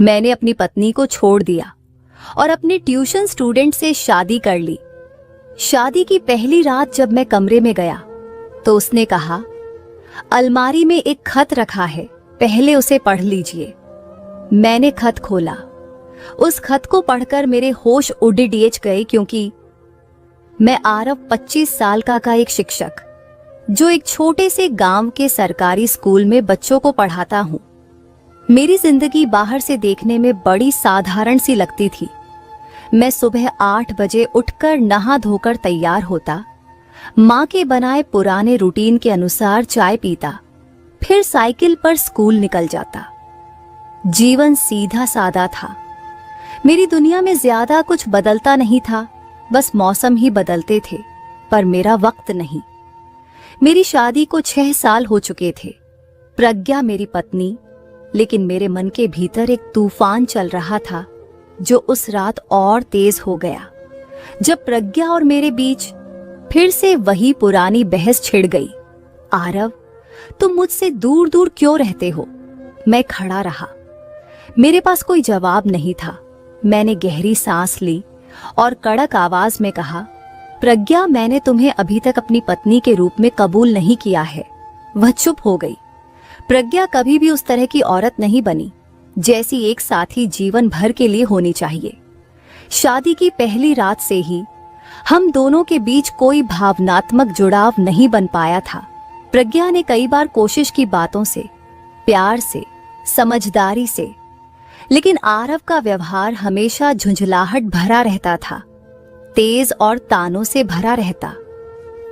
मैंने अपनी पत्नी को छोड़ दिया और अपने ट्यूशन स्टूडेंट से शादी कर ली। शादी की पहली रात जब मैं कमरे में गया तो उसने कहा, अलमारी में एक खत रखा है, पहले उसे पढ़ लीजिए। मैंने खत खोला। उस खत को पढ़कर मेरे होश उड़िड़ गए, क्योंकि मैं आरव 25 साल का एक शिक्षक जो एक छोटे से गांव के सरकारी स्कूल में बच्चों को पढ़ाता हूं। मेरी जिंदगी बाहर से देखने में बड़ी साधारण सी लगती थी। मैं सुबह 8 बजे उठकर नहा धोकर तैयार होता, माँ के बनाए पुराने रूटीन के अनुसार चाय पीता, फिर साइकिल पर स्कूल निकल जाता। जीवन सीधा सादा था। मेरी दुनिया में ज्यादा कुछ बदलता नहीं था, बस मौसम ही बदलते थे, पर मेरा वक्त नहीं। मेरी शादी को 6 साल हो चुके थे। प्रज्ञा मेरी पत्नी, लेकिन मेरे मन के भीतर एक तूफान चल रहा था जो उस रात और तेज हो गया जब प्रज्ञा और मेरे बीच फिर से वही पुरानी बहस छिड़ गई। आरव, तुम मुझसे दूर दूर क्यों रहते हो? मैं खड़ा रहा। मेरे पास कोई जवाब नहीं था। मैंने गहरी सांस ली और कड़क आवाज में कहा, प्रज्ञा, मैंने तुम्हें अभी तक अपनी पत्नी के रूप में कबूल नहीं किया है। वह चुप हो गई। प्रज्ञा कभी भी उस तरह की औरत नहीं बनी जैसी एक साथी जीवन भर के लिए होनी चाहिए। शादी की पहली रात से ही हम दोनों के बीच कोई भावनात्मक जुड़ाव नहीं बन पाया था। प्रज्ञा ने कई बार कोशिश की बातों से, प्यार से, समझदारी से, लेकिन आरव का व्यवहार हमेशा झुंझलाहट भरा रहता था, तेज और तानों से भरा रहता।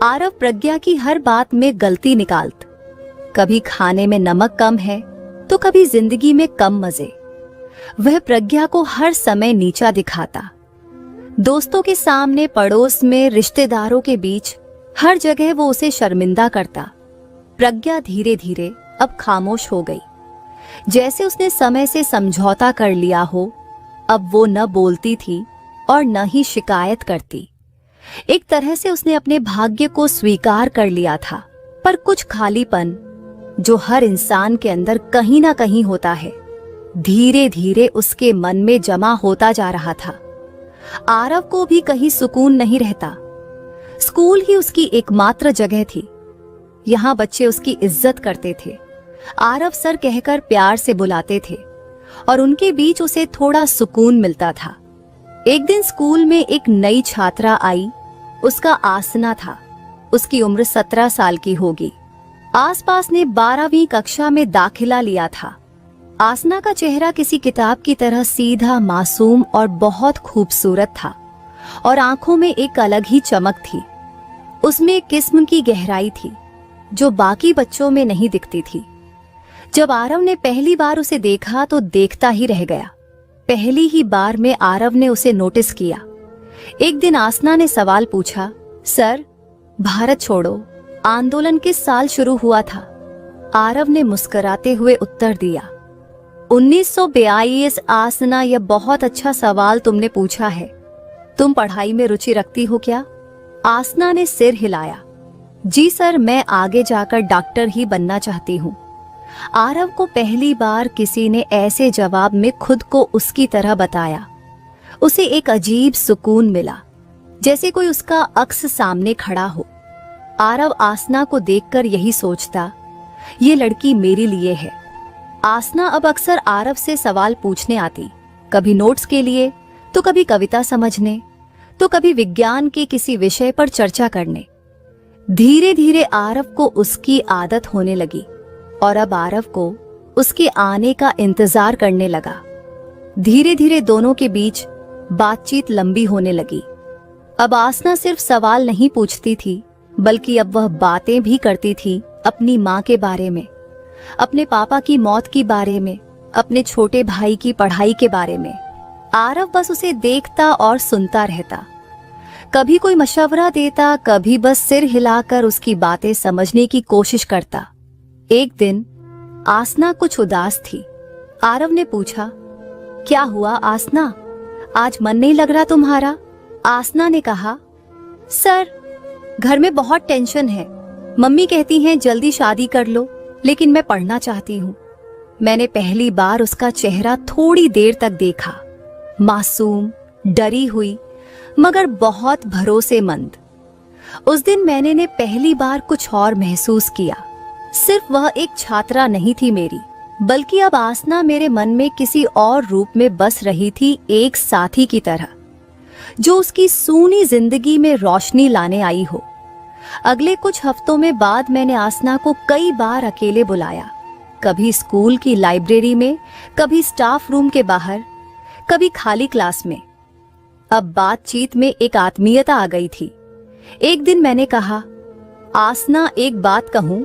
आरव प्रज्ञा की हर बात में गलती निकालता। कभी खाने में नमक कम है तो कभी जिंदगी में कम मजे। वह प्रज्ञा को हर समय नीचा दिखाता। दोस्तों के सामने, पड़ोस में, रिश्तेदारों के बीच, हर जगह वो उसे शर्मिंदा करता। प्रज्ञा धीरे धीरे अब खामोश हो गई, जैसे उसने समय से समझौता कर लिया हो। अब वो न बोलती थी और न ही शिकायत करती। एक तरह से उसने अपने भाग्य को स्वीकार कर लिया था, पर कुछ खालीपन जो हर इंसान के अंदर कहीं ना कहीं होता है, धीरे धीरे उसके मन में जमा होता जा रहा था। आरव को भी कहीं सुकून नहीं रहता। स्कूल ही उसकी एकमात्र जगह थी। यहाँ बच्चे उसकी इज्जत करते थे, आरव सर कहकर प्यार से बुलाते थे और उनके बीच उसे थोड़ा सुकून मिलता था। एक दिन स्कूल में एक नई छात्रा आई। उसका आसना था। उसकी उम्र 17 साल की होगी। आसपास ने 12वीं कक्षा में दाखिला लिया था। आसना का चेहरा किसी किताब की तरह सीधा, मासूम और बहुत खूबसूरत था, और आंखों में एक अलग ही चमक थी। उसमें एक किस्म की गहराई थी जो बाकी बच्चों में नहीं दिखती थी। जब आरव ने पहली बार उसे देखा तो देखता ही रह गया। पहली ही बार में आरव ने उसे नोटिस किया। एक दिन आसना ने सवाल पूछा, सर, भारत छोड़ो आंदोलन किस साल शुरू हुआ था? आरव ने मुस्कुराते हुए उत्तर दिया, 1942। आसना, यह बहुत अच्छा सवाल तुमने पूछा है। तुम पढ़ाई में रुचि रखती हो क्या? आसना ने सिर हिलाया। जी सर, मैं आगे जाकर डॉक्टर ही बनना चाहती हूँ। आरव को पहली बार किसी ने ऐसे जवाब में खुद को उसकी तरह बताया। उसे एक अजीब सुकून मिला, जैसे कोई उसका अक्स सामने खड़ा हो। आरव आसना को देखकर यही सोचता, ये लड़की मेरे लिए है। आसना अब अक्सर आरव से सवाल पूछने आती, कभी नोट्स के लिए, तो कभी कविता समझने, तो कभी विज्ञान के किसी विषय पर चर्चा करने। धीरे धीरे आरव को उसकी आदत होने लगी और अब आरव को उसके आने का इंतजार करने लगा। धीरे धीरे दोनों के बीच बातचीत लंबी होने लगी। अब आसना सिर्फ सवाल नहीं पूछती थी, बल्कि अब वह बातें भी करती थी अपनी माँ के बारे में, अपने पापा की मौत के बारे में, अपने छोटे भाई की पढ़ाई के बारे में। आरव बस उसे देखता और सुनता रहता। कभी कोई मशवरा देता, कभी बस सिर हिलाकर उसकी बातें समझने की कोशिश करता। एक दिन आसना कुछ उदास थी। आरव ने पूछा, क्या हुआ आसना, आज मन नहीं लग रहा तुम्हारा? आसना ने कहा, सर, घर में बहुत टेंशन है। मम्मी कहती हैं जल्दी शादी कर लो, लेकिन मैं पढ़ना चाहती हूँ। मैंने पहली बार उसका चेहरा थोड़ी देर तक देखा, मासूम, डरी हुई, मगर बहुत भरोसेमंद। उस दिन मैंने पहली बार कुछ और महसूस किया। सिर्फ वह एक छात्रा नहीं थी मेरी, बल्कि अब आसना मेरे मन में किसी और रूप में बस रही थी, एक साथी की तरह, जो उसकी सूनी जिंदगी में रोशनी लाने आई हो। अगले कुछ हफ्तों में बाद मैंने आसना को कई बार अकेले बुलाया, कभी स्कूल की लाइब्रेरी में, कभी स्टाफ रूम के बाहर, कभी खाली क्लास में। अब बातचीत में एक आत्मीयता आ गई थी। एक दिन मैंने कहा, आसना एक बात कहूं?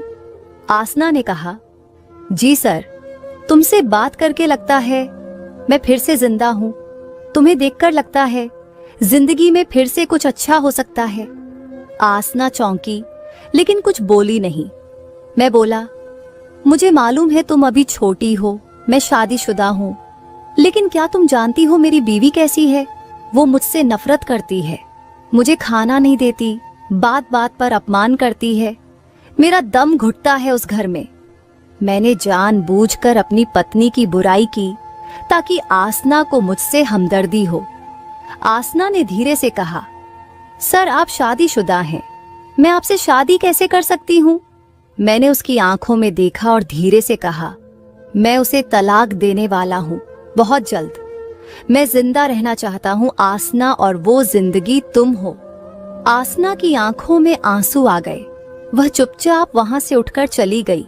आसना ने कहा, जी सर। तुमसे बात करके लगता है मैं फिर से जिंदा हूं। तुम्हें देखकर लगता है जिंदगी में फिर से कुछ अच्छा हो सकता है। आसना चौंकी, लेकिन कुछ बोली नहीं। मैं बोला, मुझे मालूम है तुम अभी छोटी हो, मैं शादीशुदा हूं, लेकिन क्या तुम जानती हो मेरी बीवी कैसी है? वो मुझसे नफरत करती है, मुझे खाना नहीं देती, बात बात पर अपमान करती है। मेरा दम घुटता है उस घर में। मैंने जानबूझकर अपनी पत्नी की बुराई की ताकि आसना को मुझसे हमदर्दी हो। आसना ने धीरे से कहा, सर आप शादीशुदा हैं, मैं आपसे शादी कैसे कर सकती हूँ? मैंने उसकी आंखों में देखा और धीरे से कहा, मैं उसे तलाक देने वाला हूँ, बहुत जल्द। मैं जिंदा रहना चाहता हूँ आसना, और वो जिंदगी तुम हो। आसना की आंखों में आंसू आ गए। वह चुपचाप वहां से उठकर चली गई।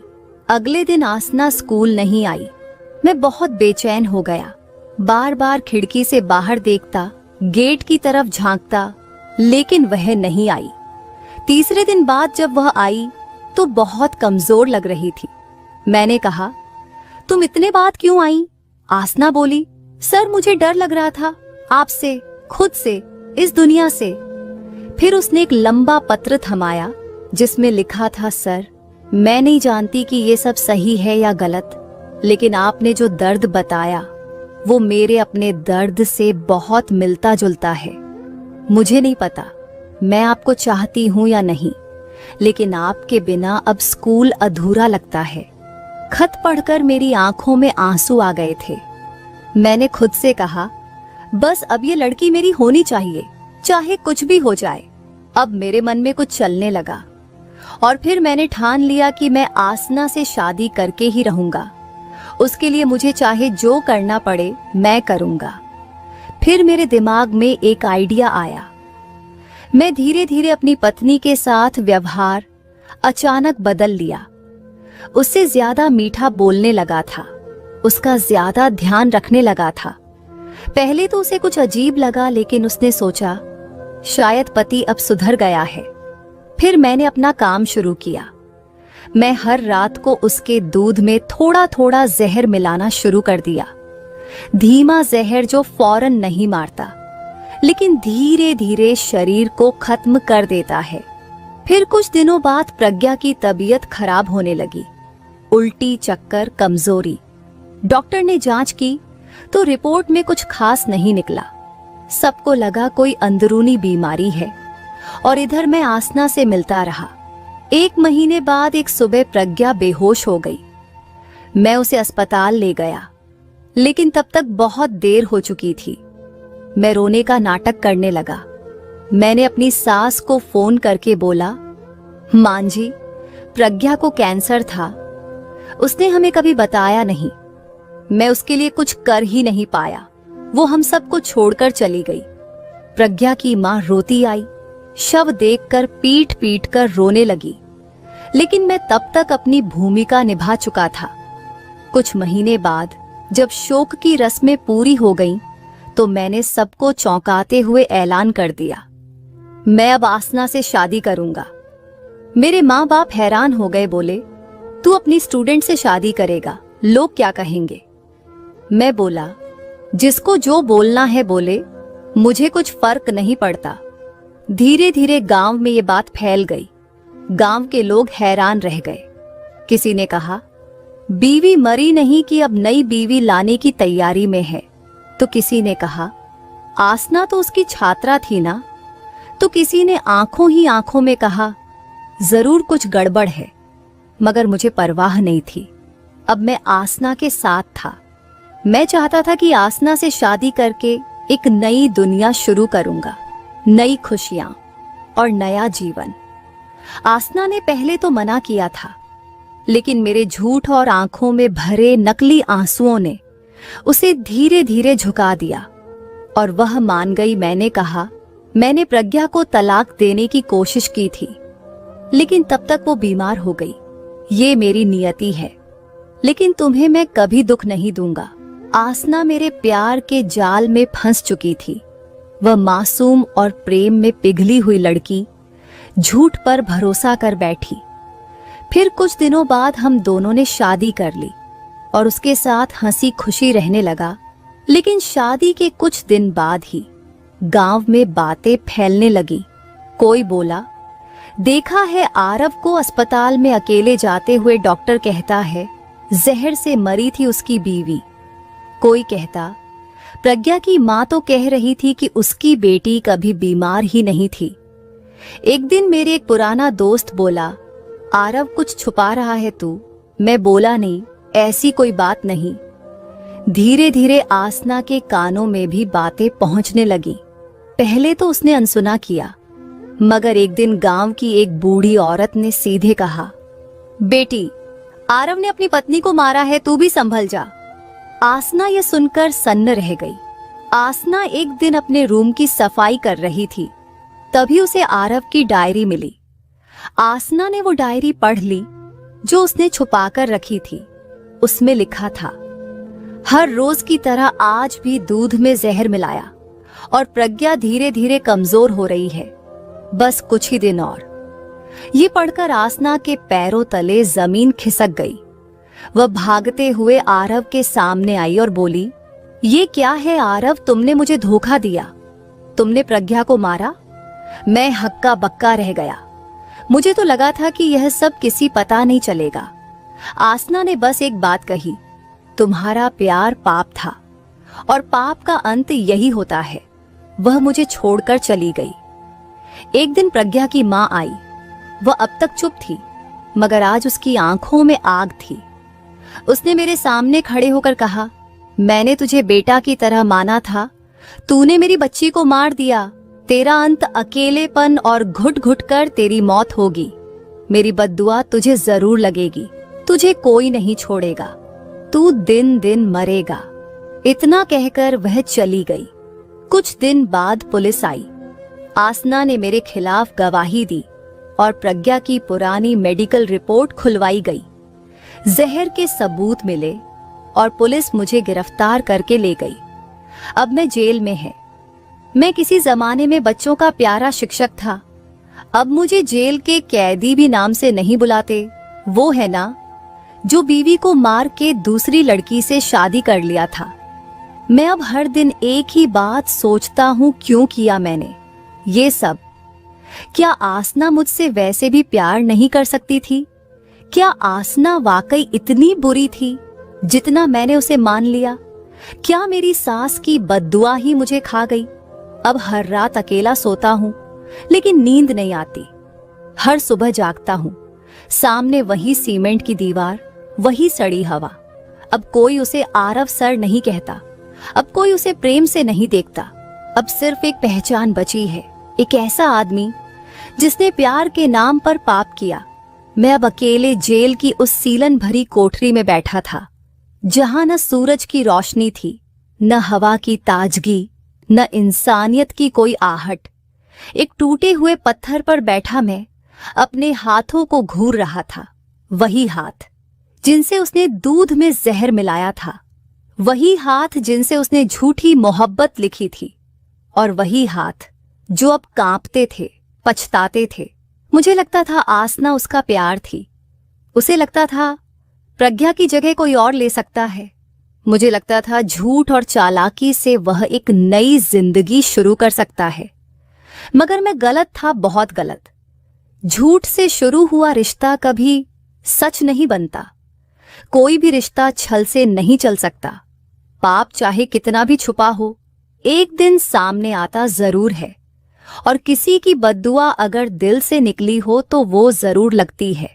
अगले दिन आसना स्कूल नहीं आई। मैं बहुत बेचैन हो गया। बार बार खिड़की से बाहर देखता, गेट की तरफ झांकता, लेकिन वह नहीं आई। तीसरे दिन बाद जब वह आई तो बहुत कमजोर लग रही थी। मैंने कहा, तुम इतने बाद क्यों आई? आसना बोली, सर मुझे डर लग रहा था, आपसे, खुद से, इस दुनिया से। फिर उसने एक लंबा पत्र थमाया जिसमें लिखा था, सर मैं नहीं जानती कि ये सब सही है या गलत, लेकिन आपने जो दर्द बताया वो मेरे अपने दर्द से बहुत मिलता जुलता है। मुझे नहीं पता मैं आपको चाहती हूं या नहीं, लेकिन आपके बिना अब स्कूल अधूरा लगता है। खत पढ़कर मेरी आंखों में आंसू आ गए थे। मैंने खुद से कहा, बस अब ये लड़की मेरी होनी चाहिए, चाहे कुछ भी हो जाए। अब मेरे मन में कुछ चलने लगा और फिर मैंने ठान लिया कि मैं आसना से शादी करके ही रहूंगा। उसके लिए मुझे चाहे जो करना पड़े मैं करूंगा। फिर मेरे दिमाग में एक आइडिया आया। मैं धीरे धीरे अपनी पत्नी के साथ व्यवहार अचानक बदल लिया। उससे ज्यादा मीठा बोलने लगा था, उसका ज्यादा ध्यान रखने लगा था। पहले तो उसे कुछ अजीब लगा, लेकिन उसने सोचा शायद पति अब सुधर गया है। फिर मैंने अपना काम शुरू किया। मैं हर रात को उसके दूध में थोड़ा थोड़ा जहर मिलाना शुरू कर दिया। धीमा जहर जो फौरन नहीं मारता, लेकिन धीरे धीरे शरीर को खत्म कर देता है। फिर कुछ दिनों बाद प्रज्ञा की तबीयत खराब होने लगी। उल्टी, चक्कर, कमजोरी। डॉक्टर ने जांच की तो रिपोर्ट में कुछ खास नहीं निकला। सबको लगा कोई अंदरूनी बीमारी है, और इधर मैं आसना से मिलता रहा। 1 महीने बाद एक सुबह प्रज्ञा बेहोश हो गई। मैं उसे अस्पताल ले गया, लेकिन तब तक बहुत देर हो चुकी थी। मैं रोने का नाटक करने लगा। मैंने अपनी सास को फोन करके बोला, मां जी, प्रज्ञा को कैंसर था। उसने हमें कभी बताया नहीं। मैं उसके लिए कुछ कर ही नहीं पाया। वो हम सबको छोड़कर चली गई। प्रज्ञा की मां रोती आई, शव देखकर पीट पीट कर रोने लगी, लेकिन मैं तब तक अपनी भूमिका निभा चुका था। कुछ महीने बाद जब शोक की रस्में पूरी हो गईं, तो मैंने सबको चौंकाते हुए ऐलान कर दिया, मैं अब आसना से शादी करूंगा। मेरे माँ बाप हैरान हो गए, बोले, तू अपनी स्टूडेंट से शादी करेगा, लोग क्या कहेंगे? मैं बोला, जिसको जो बोलना है बोले, मुझे कुछ फर्क नहीं पड़ता। धीरे धीरे गांव में ये बात फैल गई। गांव के लोग हैरान रह गए। किसी ने कहा, बीवी मरी नहीं कि अब नई बीवी लाने की तैयारी में है। तो किसी ने कहा, आसना तो उसकी छात्रा थी ना। तो किसी ने आंखों ही आंखों में कहा, जरूर कुछ गड़बड़ है। मगर मुझे परवाह नहीं थी। अब मैं आसना के साथ था। मैं चाहता था कि आसना से शादी करके एक नई दुनिया शुरू करूंगा, नई खुशियां और नया जीवन। आसना ने पहले तो मना किया था, लेकिन मेरे झूठ और आंखों में भरे नकली आंसुओं ने उसे धीरे धीरे झुका दिया और वह मान गई। मैंने कहा, मैंने प्रज्ञा को तलाक देने की कोशिश की थी, लेकिन तब तक वो बीमार हो गई। ये मेरी नियति है, लेकिन तुम्हें मैं कभी दुख नहीं दूंगा। आसना मेरे प्यार के जाल में फंस चुकी थी। वह मासूम और प्रेम में पिघली हुई लड़की झूठ पर भरोसा कर बैठी। फिर कुछ दिनों बाद हम दोनों ने शादी कर ली और उसके साथ हंसी खुशी रहने लगा। लेकिन शादी के कुछ दिन बाद ही गांव में बातें फैलने लगी। कोई बोला, देखा है आरव को अस्पताल में अकेले जाते हुए डॉक्टर कहता है जहर से मरी थी उसकी बीवी। कोई कहता, प्रज्ञा की मां तो कह रही थी कि उसकी बेटी कभी बीमार ही नहीं थी। एक दिन मेरे एक पुराना दोस्त बोला, आरव कुछ छुपा रहा है तू। मैं बोला, नहीं, ऐसी कोई बात नहीं। धीरे धीरे आसना के कानों में भी बातें पहुंचने लगी। पहले तो उसने अनसुना किया, मगर एक दिन गांव की एक बूढ़ी औरत ने सीधे कहा, बेटी, आरव ने अपनी पत्नी को मारा है, तू भी संभल जा। आसना यह सुनकर सन्न रह गई। आसना एक दिन अपने रूम की सफाई कर रही थी, तभी उसे आरव की डायरी मिली। आसना ने वो डायरी पढ़ ली जो उसने छुपाकर रखी थी। उसमें लिखा था, हर रोज की तरह आज भी दूध में जहर मिलाया और प्रज्ञा धीरे धीरे कमजोर हो रही है, बस कुछ ही दिन और। ये पढ़कर आसना के पैरों तले जमीन खिसक गई। वह भागते हुए आरव के सामने आई और बोली, ये क्या है आरव, तुमने मुझे धोखा दिया, तुमने प्रज्ञा को मारा। मैं हक्का बक्का रह गया। मुझे तो लगा था कि यह सब किसी पता नहीं चलेगा। आसना ने बस एक बात कही, तुम्हारा प्यार पाप था और पाप का अंत यही होता है। वह मुझे छोड़कर चली गई। एक दिन प्रज्ञा की मां आई। वह अब तक चुप थी, मगर आज उसकी आंखों में आग थी। उसने मेरे सामने खड़े होकर कहा, मैंने तुझे बेटा की तरह माना था, तूने मेरी बच्ची को मार दिया। तेरा अंत अकेलेपन और घुट घुट कर तेरी मौत होगी। मेरी बद्दुआ तुझे जरूर लगेगी, तुझे कोई नहीं छोड़ेगा, तू दिन दिन मरेगा। इतना कहकर वह चली गई। कुछ दिन बाद पुलिस आई। आसना ने मेरे खिलाफ गवाही दी और प्रज्ञा की पुरानी मेडिकल रिपोर्ट खुलवाई गई। जहर के सबूत मिले और पुलिस मुझे गिरफ्तार करके ले गई। अब मैं जेल में है। मैं किसी जमाने में बच्चों का प्यारा शिक्षक था, अब मुझे जेल के कैदी भी नाम से नहीं बुलाते। वो है ना जो बीवी को मार के दूसरी लड़की से शादी कर लिया था। मैं अब हर दिन एक ही बात सोचता हूँ, क्यों किया मैंने ये सब? क्या आसना मुझसे वैसे भी प्यार नहीं कर सकती थी? क्या आसना वाकई इतनी बुरी थी जितना मैंने उसे मान लिया? क्या मेरी सास की बद्दुआ ही मुझे खा गई? अब हर रात अकेला सोता हूँ, लेकिन नींद नहीं आती। हर सुबह जागता हूँ, सामने वही सीमेंट की दीवार, वही सड़ी हवा। अब कोई उसे आरव सर नहीं कहता, अब कोई उसे प्रेम से नहीं देखता। अब सिर्फ एक पहचान बची है, एक ऐसा आदमी जिसने प्यार के नाम पर पाप किया। मैं अब अकेले जेल की उस सीलन भरी कोठरी में बैठा था, जहां न सूरज की रोशनी थी, न हवा की ताजगी, न इंसानियत की कोई आहट। एक टूटे हुए पत्थर पर बैठा मैं अपने हाथों को घूर रहा था। वही हाथ जिनसे उसने दूध में जहर मिलाया था, वही हाथ जिनसे उसने झूठी मोहब्बत लिखी थी, और वही हाथ जो अब कांपते थे, पछताते थे। मुझे लगता था आसना उसका प्यार थी। उसे लगता था प्रज्ञा की जगह कोई और ले सकता है। मुझे लगता था झूठ और चालाकी से वह एक नई जिंदगी शुरू कर सकता है। मगर मैं गलत था, बहुत गलत। झूठ से शुरू हुआ रिश्ता कभी सच नहीं बनता। कोई भी रिश्ता छल से नहीं चल सकता। पाप चाहे कितना भी छुपा हो, एक दिन सामने आता जरूर है, और किसी की बद्दुआ अगर दिल से निकली हो तो वो जरूर लगती है।